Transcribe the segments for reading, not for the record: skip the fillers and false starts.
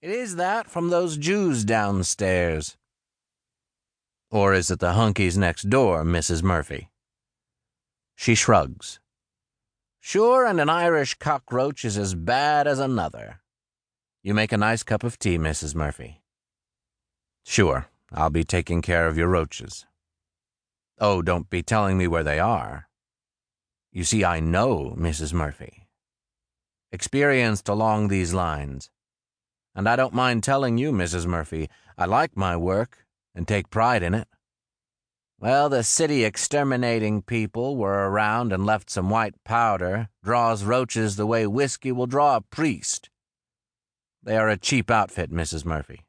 It is that from those Jews downstairs. Or is it the hunkies next door, Mrs. Murphy? She shrugs. Sure, and an Irish cockroach is as bad as another. You make a nice cup of tea, Mrs. Murphy. Sure, I'll be taking care of your roaches. Oh, don't be telling me where they are. You see, I know, Mrs. Murphy. Experienced along these lines. And I don't mind telling you, Mrs. Murphy, I like my work and take pride in it. Well, the city exterminating people were around and left some white powder, draws roaches the way whiskey will draw a priest. They are a cheap outfit, Mrs. Murphy.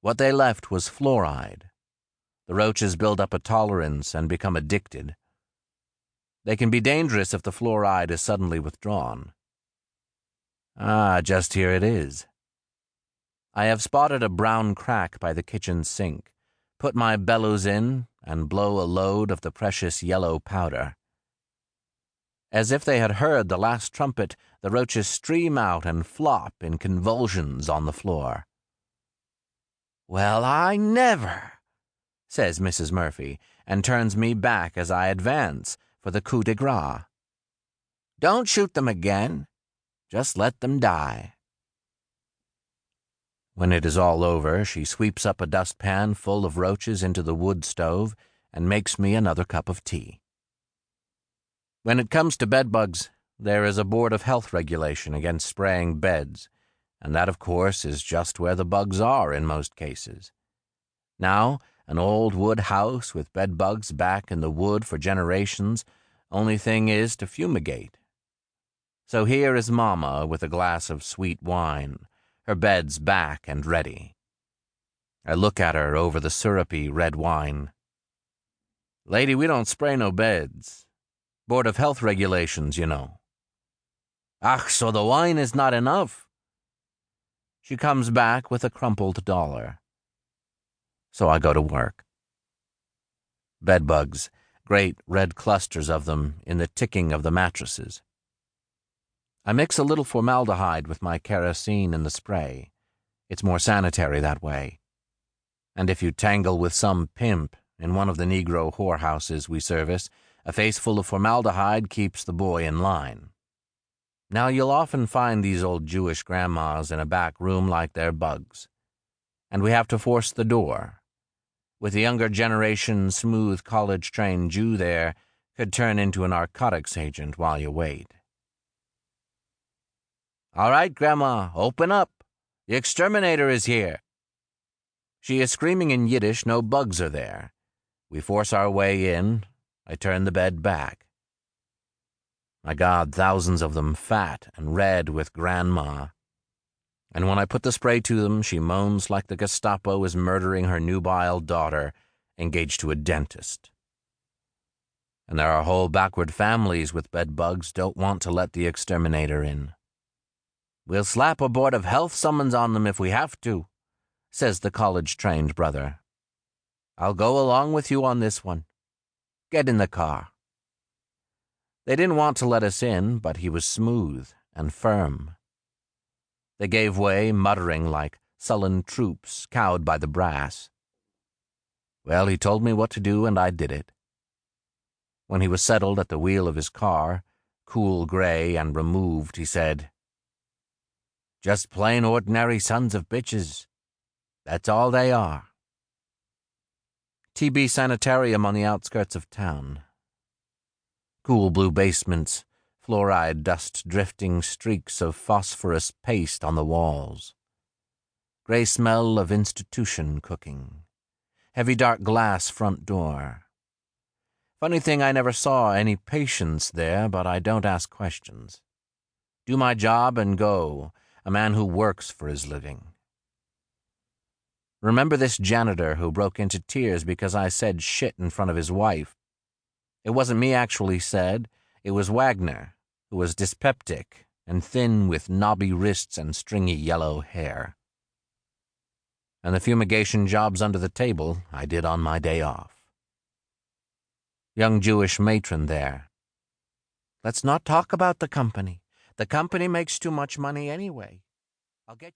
What they left was fluoride. The roaches build up a tolerance and become addicted. They can be dangerous if the fluoride is suddenly withdrawn. Ah, just here it is. I have spotted a brown crack by the kitchen sink, put my bellows in, and blow a load of the precious yellow powder. As if they had heard the last trumpet, the roaches stream out and flop in convulsions on the floor. Well, I never, says Mrs. Murphy, and turns me back as I advance for the coup de grace. Don't shoot them again. Just let them die. When it is all over, she sweeps up a dustpan full of roaches into the wood stove and makes me another cup of tea. When it comes to bedbugs, there is a Board of Health regulation against spraying beds, and that, of course, is just where the bugs are in most cases. Now, an old wood house with bedbugs back in the wood for generations, only thing is to fumigate. So here is Mama with a glass of sweet wine, her bed's back and ready. I look at her over the syrupy red wine. Lady, we don't spray no beds. Board of Health regulations, you know. Ach, so the wine is not enough. She comes back with a crumpled dollar. So I go to work. Bedbugs, great red clusters of them in the ticking of the mattresses. I mix a little formaldehyde with my kerosene in the spray. It's more sanitary that way. And if you tangle with some pimp in one of the Negro whorehouses we service, a face full of formaldehyde keeps the boy in line. Now you'll often find these old Jewish grandmas in a back room like they're bugs. And we have to force the door. With the younger generation, smooth college-trained Jew there could turn into a narcotics agent while you wait. All right, Grandma, open up. The exterminator is here. She is screaming in Yiddish, no bugs are there. We force our way in. I turn the bed back. My God, thousands of them, fat and red with Grandma. And when I put the spray to them, she moans like the Gestapo is murdering her nubile daughter, engaged to a dentist. And there are whole backward families with bedbugs don't want to let the exterminator in. We'll slap a Board of Health summons on them if we have to, says the college-trained brother. I'll go along with you on this one. Get in the car. They didn't want to let us in, but he was smooth and firm. They gave way, muttering like sullen troops cowed by the brass. Well, he told me what to do, and I did it. When he was settled at the wheel of his car, cool gray and removed, he said, Just plain ordinary sons of bitches. That's all they are. TB Sanitarium on the outskirts of town. Cool blue basements, fluoride dust drifting streaks of phosphorus paste on the walls. Gray smell of institution cooking. Heavy dark glass front door. Funny thing, I never saw any patients there, but I don't ask questions. Do my job and go, a man who works for his living. Remember this janitor who broke into tears because I said shit in front of his wife? It wasn't me actually said, it was Wagner, who was dyspeptic and thin with knobby wrists and stringy yellow hair. And the fumigation jobs under the table I did on my day off. Young Jewish matron there. Let's not talk about the company. The company makes too much money anyway. I'll get you...